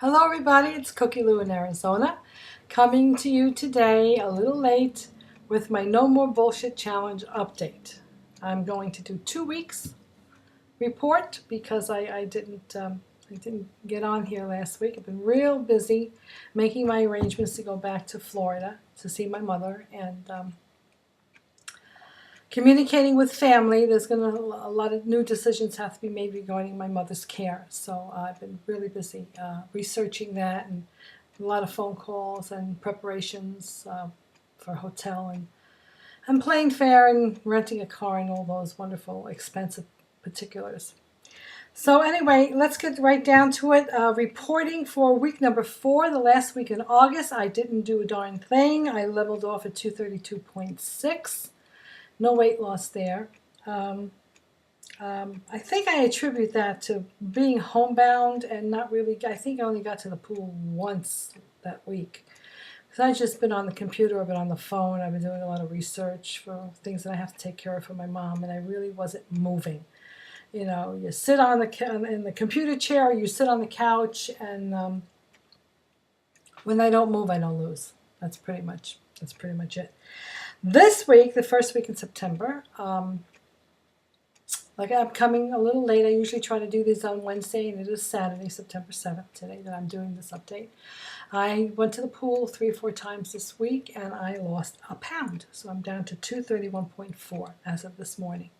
Hello everybody, it's Cookie Lou in Arizona, coming to you today a little late with my No More Bullshit Challenge update. I'm going to do 2 weeks report because I didn't get on here last week. I've been real busy making my arrangements to go back to Florida to see my mother and communicating with family. There's a lot of new decisions have to be made regarding my mother's care. So I've been really busy researching that, and a lot of phone calls and preparations for hotel and plane fare and renting a car and all those wonderful expensive particulars. So anyway, let's get right down to it. Reporting for week number 4, the last week in August, I didn't do a darn thing. I leveled off at 232.6. No weight loss there. I think I attribute that to being homebound and not really, I think I only got to the pool once that week. Because I've just been on the computer, I've been on the phone, I've been doing a lot of research for things that I have to take care of for my mom, and I really wasn't moving. You know, you sit on in the computer chair, or you sit on the couch, and when I don't move, I don't lose. That's pretty much it. This week, the first week in September, like I'm coming a little late. I usually try to do these on Wednesday, and it is Saturday, September 7th, today that I'm doing this update. I went to the pool 3 or 4 times this week, and I lost a pound. So I'm down to 231.4 as of this morning.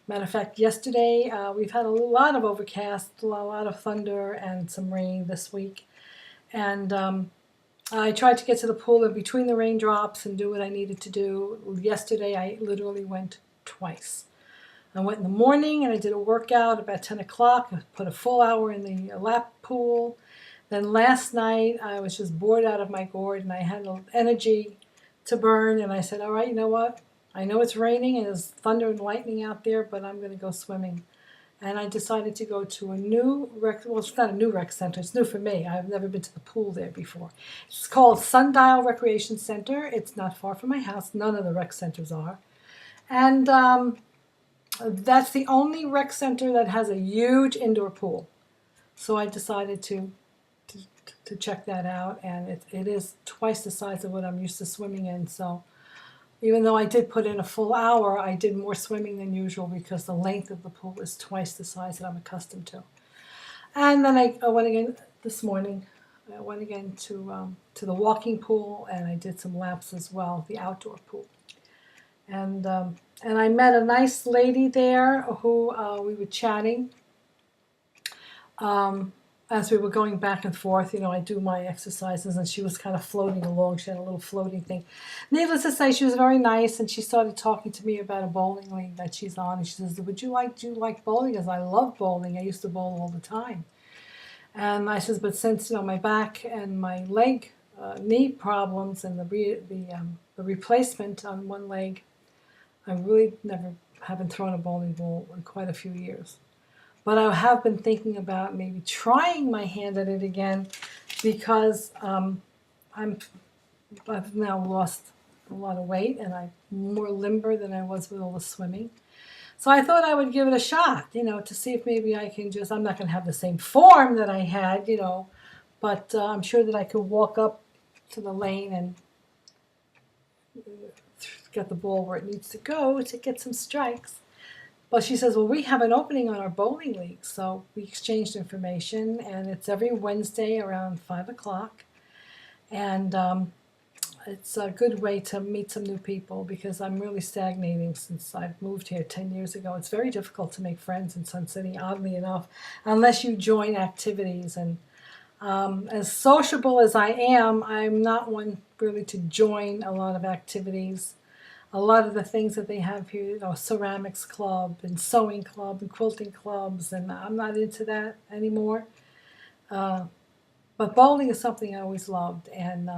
Matter of fact, yesterday we've had a lot of overcast, a lot of thunder, and some rain this week. And I tried to get to the pool in between the raindrops and do what I needed to do. Yesterday, I literally went twice. I went in the morning and I did a workout about 10 o'clock. I put a full hour in the lap pool. Then last night, I was just bored out of my gourd and I had energy to burn. And I said, all right, you know what? I know it's raining and there's thunder and lightning out there, but I'm going to go swimming. And I decided to go to a new it's not a new rec center, it's new for me. I've never been to the pool there before. It's called Sundial Recreation Center. It's not far from my house. None of the rec centers are. And that's the only rec center that has a huge indoor pool. So I decided to check that out, and it is twice the size of what I'm used to swimming in. So even though I did put in a full hour, I did more swimming than usual because the length of the pool is twice the size that I'm accustomed to. And then I went again this morning. I went again to the walking pool, and I did some laps as well, the outdoor pool. And I met a nice lady there who we were chatting. As we were going back and forth, you know, I do my exercises, and she was kind of floating along. She had a little floating thing. Needless to say, she was very nice, and she started talking to me about a bowling league that she's on. And she says, do you like bowling? Because I love bowling. I used to bowl all the time. And I says, but since, you know, my back and my leg, knee problems and the replacement on one leg, I really haven't thrown a bowling ball in quite a few years. But I have been thinking about maybe trying my hand at it again because I've now lost a lot of weight and I'm more limber than I was with all the swimming. So I thought I would give it a shot, you know, to see if maybe I can I'm not going to have the same form that I had, you know, but I'm sure that I could walk up to the lane and get the ball where it needs to go to get some strikes. But she says, well, we have an opening on our bowling league. So we exchanged information, and it's every Wednesday around 5 o'clock. And it's a good way to meet some new people because I'm really stagnating since I've moved here 10 years ago. It's very difficult to make friends in Sun City, oddly enough, unless you join activities. And as sociable as I am, I'm not one really to join a lot of activities. A lot of the things that they have here, you know, ceramics club and sewing club and quilting clubs, and I'm not into that anymore. But bowling is something I always loved, and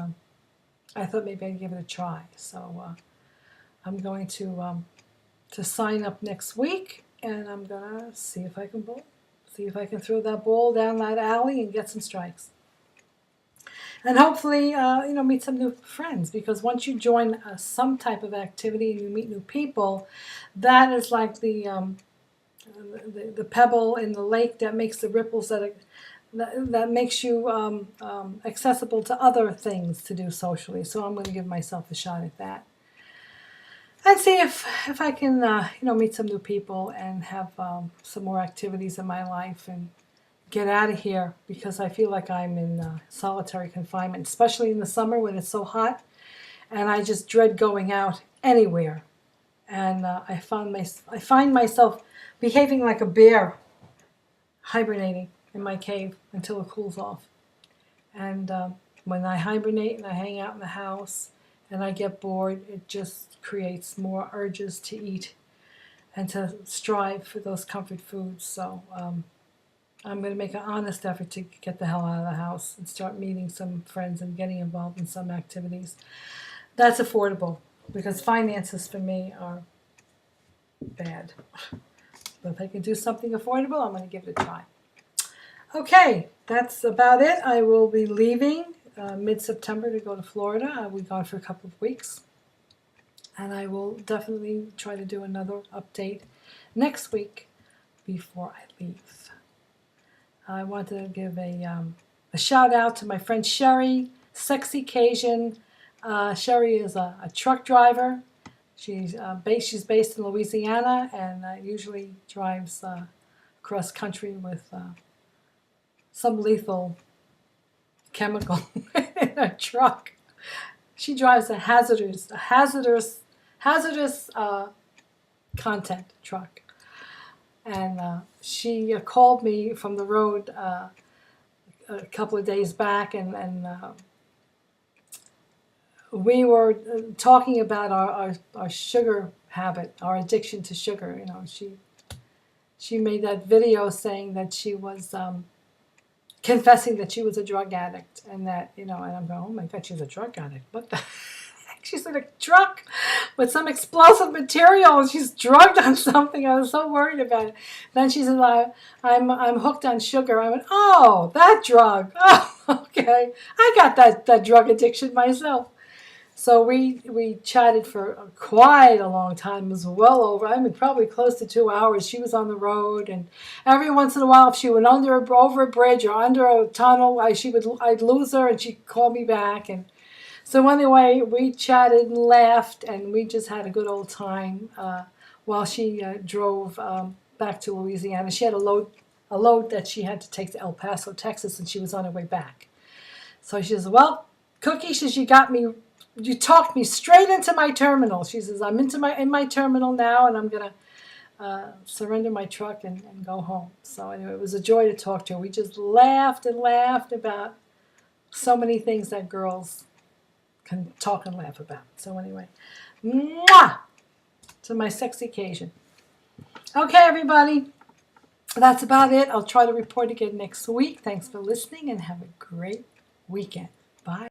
I thought maybe I'd give it a try. So I'm going to sign up next week, and I'm gonna see if I can bowl, see if I can throw that ball down that alley and get some strikes. And hopefully, you know, meet some new friends, because once you join some type of activity and you meet new people, that is like the pebble in the lake that makes the ripples that that makes you accessible to other things to do socially. So I'm going to give myself a shot at that. And see if I can, meet some new people and have some more activities in my life and get out of here, because I feel like I'm in solitary confinement, especially in the summer when it's so hot, and I just dread going out anywhere. And I find myself behaving like a bear, hibernating in my cave until it cools off. And when I hibernate and I hang out in the house and I get bored, it just creates more urges to eat and to strive for those comfort foods. So I'm going to make an honest effort to get the hell out of the house and start meeting some friends and getting involved in some activities. That's affordable, because finances for me are bad. But if I can do something affordable, I'm going to give it a try. Okay, that's about it. I will be leaving mid-September to go to Florida. I'll be gone for a couple of weeks. And I will definitely try to do another update next week before I leave. I want to give a shout out to my friend Sherri, Sexycajun. Sherri is a truck driver. She's based in Louisiana, and usually drives cross country with some lethal chemical in a truck. She drives a hazardous content truck. And she called me from the road a couple of days back, and we were talking about our sugar habit, our addiction to sugar. She made that video saying that she was confessing that she was a drug addict, and that, and I'm going, oh my God, she's a drug addict. What the heck? She's in a truck with some explosive material, and she's drugged on something. I was so worried about it. Then she said, I'm hooked on sugar. I went, oh, that drug. Oh, okay. I got that drug addiction myself. So we chatted for quite a long time. It was well over, probably close to 2 hours. She was on the road, and every once in a while, if she went over a bridge or under a tunnel, I'd lose her, and she'd call me back. And so anyway, we chatted and laughed, and we just had a good old time while she drove back to Louisiana. She had a load that she had to take to El Paso, Texas, and she was on her way back. So she says, well, Cookie, she says, you talked me straight into my terminal. She says, I'm in my terminal now, and I'm going to surrender my truck and go home. So anyway, it was a joy to talk to her. We just laughed and laughed about so many things that girls can talk and laugh about. So anyway, mwah, to my Sexycajun. Okay, everybody, that's about it. I'll try to report again next week. Thanks for listening, and have a great weekend. Bye.